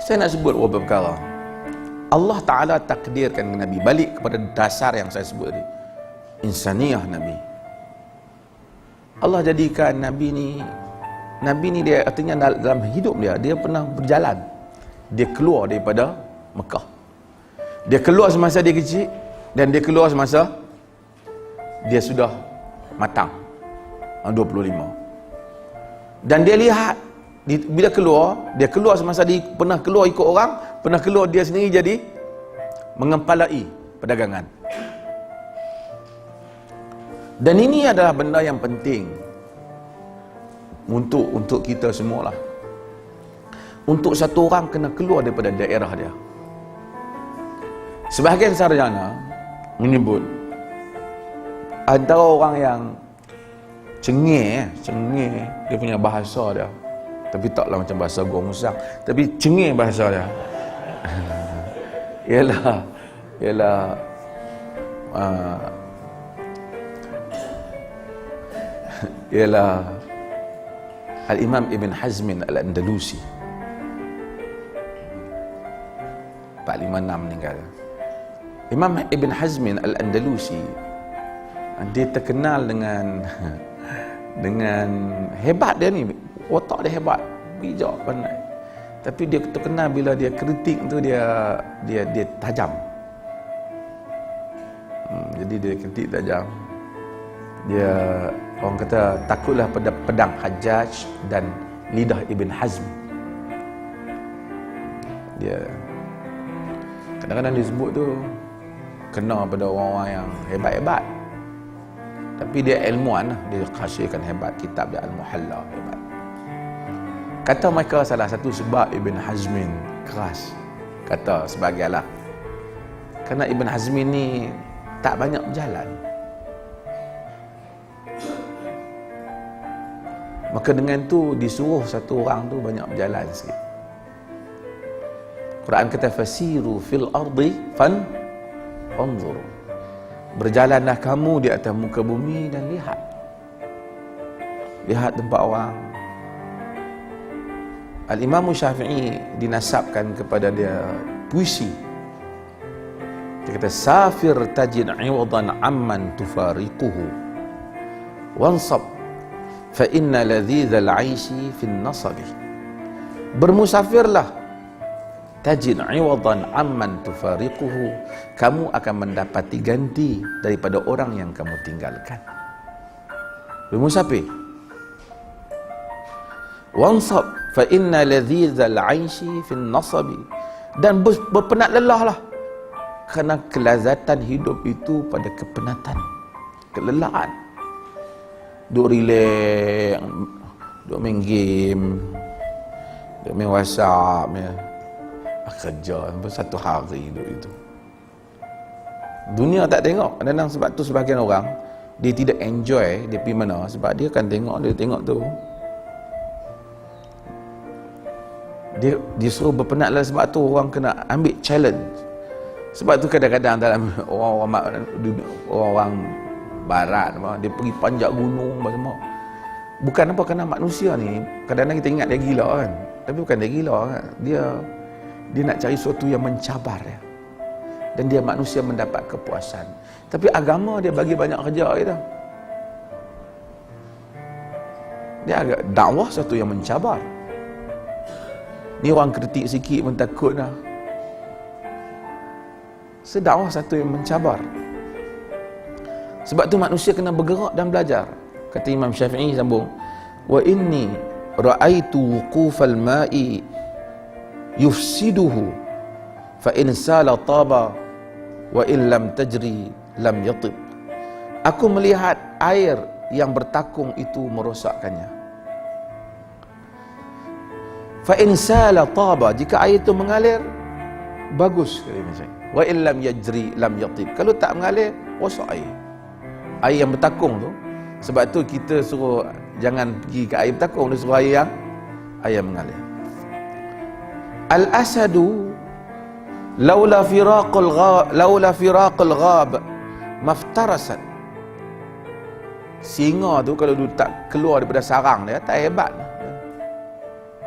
Saya nak sebut beberapa perkara. Allah Ta'ala takdirkan Nabi, balik kepada dasar yang saya sebut tadi, insaniyah Nabi. Allah jadikan Nabi ni dia artinya dalam hidup dia pernah berjalan. Dia keluar daripada Mekah. Dia keluar semasa dia kecil, dan dia keluar semasa dia sudah matang, 25. Dan dia lihat, bila dia keluar semasa dia pernah keluar ikut orang, pernah keluar dia sendiri jadi mengepalai perdagangan. Dan ini adalah benda yang penting untuk kita semualah. Untuk satu orang kena keluar daripada daerah dia. Sebahagian sarjana menyebut antara orang yang cengih dia punya bahasa dia, tapi taklah macam bahasa gua musang, tapi cengih bahasa dia. ialah Al-Imam Ibn Hazmin Al-Andalusi, 456 meninggal. Imam Ibn Hazmin Al-Andalusi, dia terkenal dengan hebat dia ni, otak dia hebat, bijak, pandai. Tapi dia terkenal bila dia kritik tu dia tajam. Jadi dia kritik tajam. Dia, orang kata, takutlah pada pedang Hajjaj dan lidah Ibn Hazm. Dia kadang-kadang disebut tu kena pada orang-orang yang hebat-hebat, tapi dia ilmuwan lah, dia khasikan hebat, kitab dia Al-Muhalla hebat. Kata mereka salah satu sebab Ibn Hazmin keras, kata sebagianlah, kerana Ibn Hazmin ni tak banyak berjalan. Maka dengan tu disuruh satu orang tu banyak berjalan sikit. Quran kata fasiru fil ardi fanzuru. Berjalanlah kamu di atas muka bumi dan lihat tempat orang. Al-Imam Syafi'i dinasabkan kepada dia puisi. Dia kata safir tajid 'iwadan amman tufariquhu wansab fa inna ladhidzal 'aishi fin nasabi. Bermusafirlah, tajid 'iwadan amman tufariquhu, kamu akan mendapati ganti daripada orang yang kamu tinggalkan. Bermusafir. Wansab fa inna ladhidzal 'aishi fin nasabi, dan berpenat lelahlah, kerana kelazatan hidup itu pada kepenatan, kelelahan. Duk relax, duk main game, duk main WhatsApp ya. Kerja sampai satu hari duk itu. Dunia tak tengok. Kadang-kadang sebab tu sebahagian orang dia tidak enjoy dia pergi mana, sebab dia akan tengok tu. Dia suruh berpenat lah, sebab tu orang kena ambil challenge. Sebab tu kadang-kadang dalam orang barat dia pergi panjat gunung semua. Bukan apa, kerana manusia ni kadang-kadang kita ingat dia gila kan, tapi bukan dia gila kan. Dia nak cari sesuatu yang mencabar dia, dan dia manusia mendapat kepuasan. Tapi agama dia bagi banyak kerja kita. Dia agak dakwah satu yang mencabar. Ni orang kritik sikit pun takut dah. Sedakwah satu yang mencabar. Sebab tu manusia kena bergerak dan belajar. Kata Imam Syafi'i sambung, wa inni ra'aitu wuqufal ma'i yufsiduhu fa in sala taba wa in lam tajri lam yatib. Aku melihat air yang bertakung itu merosakkannya. Fa in sala taba, jika air itu mengalir bagus, kata Imam Syafi'i. Wa in lam yajri lam yatib, kalau tak mengalir rosak air yang bertakung tu. Sebab tu kita suruh jangan pergi ke air bertakung, dia suruh air yang mengalir. Al-asadu laula firaqul ghab maftarasat. Singa tu kalau dia tak keluar daripada sarang dia, tak hebat,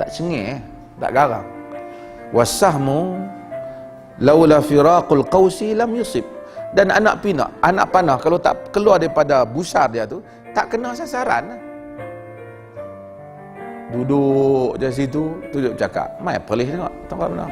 tak cengih, tak garang. Wasahmu laula firaqul qausi lam yusib. Dan anak panah kalau tak keluar daripada busar dia tu, tak kena sasaran. Duduk je situ, duduk cakap, mai pelih tengok, tengok mana.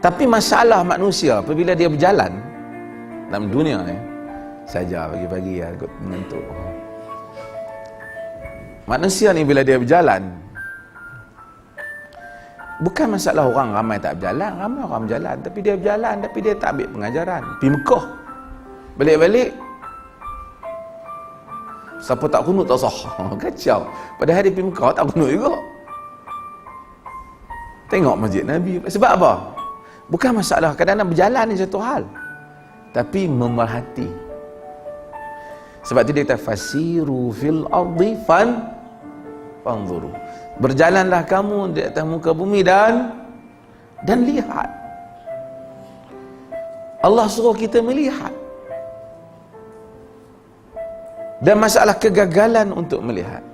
Tapi masalah manusia apabila dia berjalan dalam dunia ni, saja pagi-pagi ikut mengantuk. Manusia ni bila dia berjalan, bukan masalah orang ramai tak berjalan, ramai orang berjalan, tapi dia berjalan, tapi dia tak ambil pengajaran. Pergi Mekah, balik-balik, siapa tak kunut tak sah. Kacau. Padahal dia pergi Mekah tak kunut juga. Tengok masjid Nabi. Sebab apa? Bukan masalah kadang-kadang berjalan ni satu hal, tapi memerhati. Sebab tu dia kata fasiru fil ardi fanzuru. Berjalanlah kamu di atas muka bumi dan lihat. Allah suruh kita melihat. Dan masalah kegagalan untuk melihat.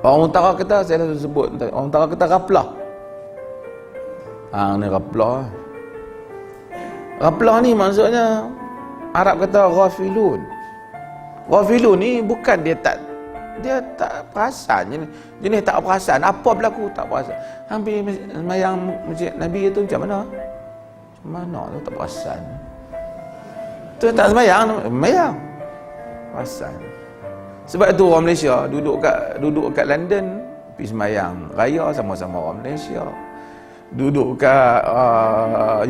Orang utara kata, saya dah sebut, orang utara kata raplah. Ni raplah. Raplah ni maksudnya Arab kata ghafilun. Ghafilun ni bukan dia tak perasan, jenis tak perasan apa berlaku, tak perasan. Hampir sembahyang masjid Nabi itu macam mana? Macam mana tu tak perasan. Tu tak sembahyang, perasan. Sebab itu orang Malaysia duduk kat London pergi sembahyang raya sama-sama orang Malaysia. Duduk kat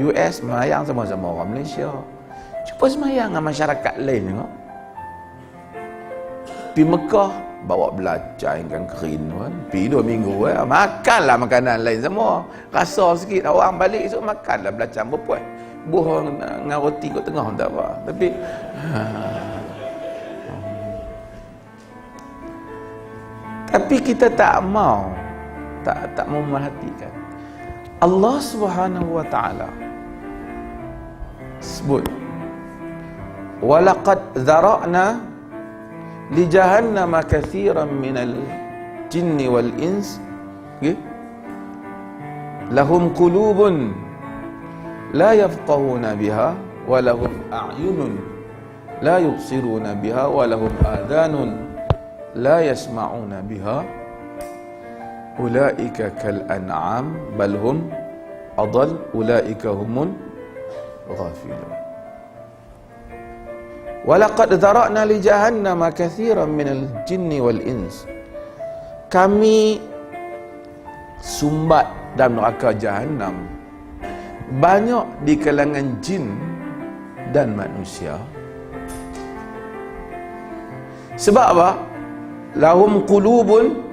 US sembahyang sama-sama orang Malaysia. Cuba sembahyang dengan masyarakat lain tengok. Pergi Mekah bawa belacan ikan kerin kan. Pergi 2 minggu makanlah makanan lain semua. Rasa sikit orang balik esok makanlah belacan berpuas. Buah dengan roti kat tengah tak apa. Tapi tapi kita tak mau memerhatikan. Allah Subhanahu wa taala sebut walaqad dzara'na li jahannama katsiran minal jinni wal ins lahum qulubun la yafqahuna biha wa lahum a'yunun la yubsiruna biha wa lahum adhanun la yasma'una biha ulaika kal an'am bal hum adall ulaika humun ghafilun. Walaqad dzara'na li jahannama katsiran minal jinni wal ins. Kami sumbat dalam neraka jahanam banyak di kalangan jin dan manusia. Sebab apa? Lahum qulubun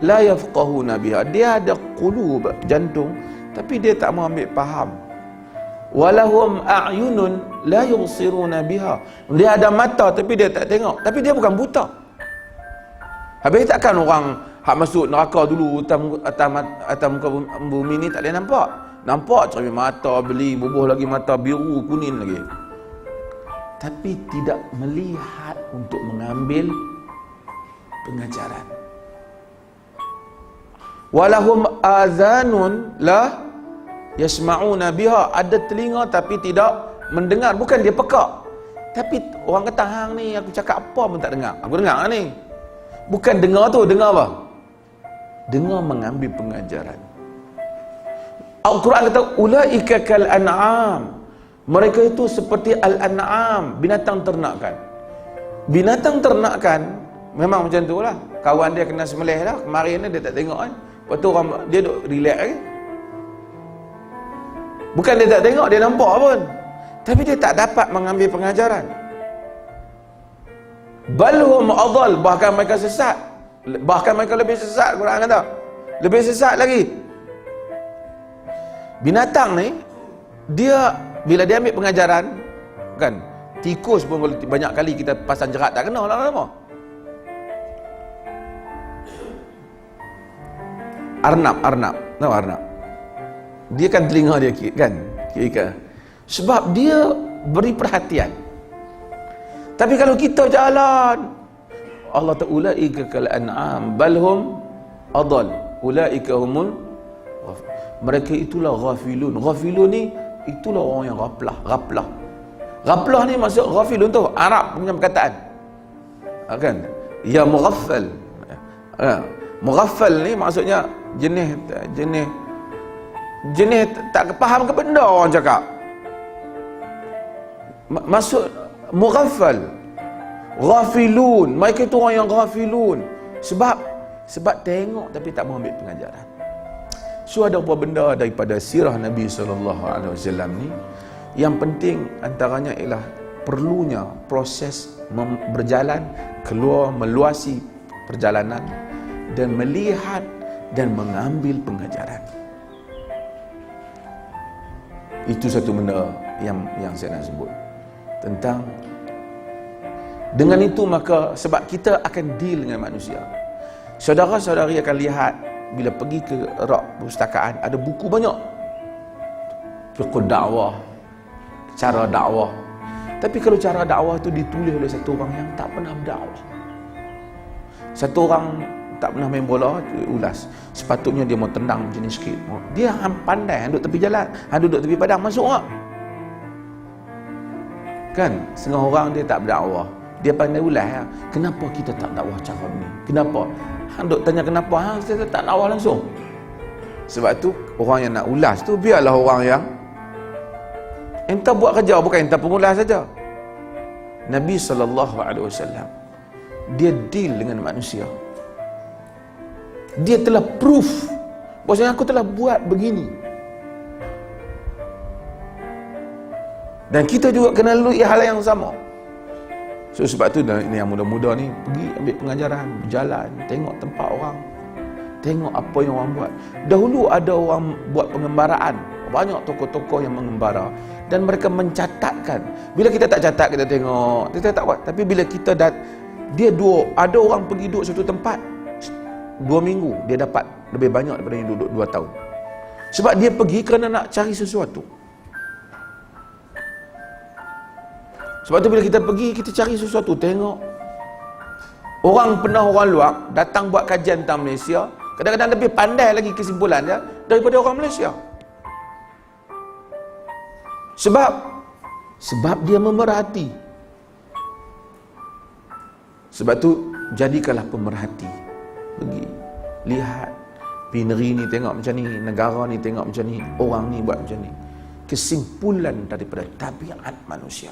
la yafqahuna biha. Dia ada qulub, jantung, tapi dia tak mau ambil faham. Walahum a'yunun la yubsiruna biha. Dia ada mata tapi dia tak tengok, tapi dia bukan buta. Habis takkan orang hak masuk neraka dulu atas muka bumi ni tak boleh nampak. Nampak cermin mata beli, bubuh lagi mata biru, kuning lagi. Tapi tidak melihat untuk mengambil pengajaran. Walahum azanun la yasma'una biha. Ada telinga tapi tidak mendengar. Bukan dia pekak, tapi orang kata hang ni aku cakap apa pun tak dengar. Aku dengar ni. Bukan dengar tu, dengar apa? Dengar mengambil pengajaran. Al-Quran kata ulaika kal an'am. Mereka itu seperti al-an'am, binatang ternakan. Binatang ternakan memang macam tu lah. Kawan dia kena sembelih lah, kemarin dia tak tengok kan. Lepas tu orang dia duk relax lagi. Bukan dia tak tengok, dia nampak pun, tapi dia tak dapat mengambil pengajaran. Balhum adall, bahkan mereka sesat. Bahkan mereka lebih sesat, Quran kata. Lebih sesat lagi. Binatang ni, dia bila dia ambil pengajaran, kan, tikus pun banyak kali kita pasang jerat tak kena lama-lama. Arnab, tahu arnab? dia kan telinga dia kan kira sebab dia beri perhatian. Tapi kalau kita jalan, Allah Ta'ala, ulaika kal an'am balhum adall, ulaika humul, mereka itulah ghafilun. Ghafilun ni itulah orang yang ghaflah ni maksud ghafilun tu Arab punya perkataan, kan? Ya mughaffal. Mughaffal ni maksudnya jenis tak faham ke benda orang cakap. Maksud mughaffal, ghafilun, mereka itu orang yang ghafilun. Sebab tengok tapi tak mau ambil pengajaran. So ada apa benda daripada sirah Nabi SAW ni yang penting antaranya ialah perlunya proses berjalan, keluar meluasi perjalanan dan melihat dan mengambil pengajaran. Itu satu benda yang saya nak sebut tentang dengan itu. Maka sebab kita akan deal dengan manusia, saudara-saudari akan lihat bila pergi ke rak perpustakaan ada buku banyak fiqh dakwah, cara dakwah. Tapi kalau cara dakwah tu ditulis oleh satu orang yang tak pernah berdakwah, satu orang tak pernah main bola, ulas, sepatutnya dia mau tendang macam ni sikit, dia pandai duduk tepi jalan, duduk tepi padang, masuk tak? Kan setengah orang dia tak berdakwah, dia pandai ulas ya. Kenapa kita tak dakwah cara ni? Kenapa? Duk tanya kenapa, saya tak dakwah langsung. Sebab tu orang yang nak ulas tu biarlah orang yang entah buat kerja, bukan entah pengulas saja. Nabi SAW dia deal dengan manusia. Dia telah proof bahawasanya aku telah buat begini. Dan kita juga kena lalui hal yang sama. So sebab tu ini yang muda-muda ni pergi ambil pengajaran, berjalan, tengok tempat orang, tengok apa yang orang buat. Dahulu ada orang buat pengembaraan, banyak tokoh-tokoh yang mengembara dan mereka mencatatkan. Bila kita tak catat, kita tengok, kita tak buat. Tapi bila kita ada orang pergi duduk satu tempat 2 minggu, dia dapat lebih banyak daripada yang duduk 2 tahun. Sebab dia pergi kerana nak cari sesuatu. Sebab tu bila kita pergi, kita cari sesuatu, tengok orang luar datang buat kajian tentang Malaysia, kadang-kadang lebih pandai lagi kesimpulan dia daripada orang Malaysia. Sebab dia memerhati. Sebab tu jadikanlah pemerhati. Pergi lihat, pergi negeri ni tengok macam ni, negara ni tengok macam ni, orang ni buat macam ni. Kesimpulan daripada tabiat manusia.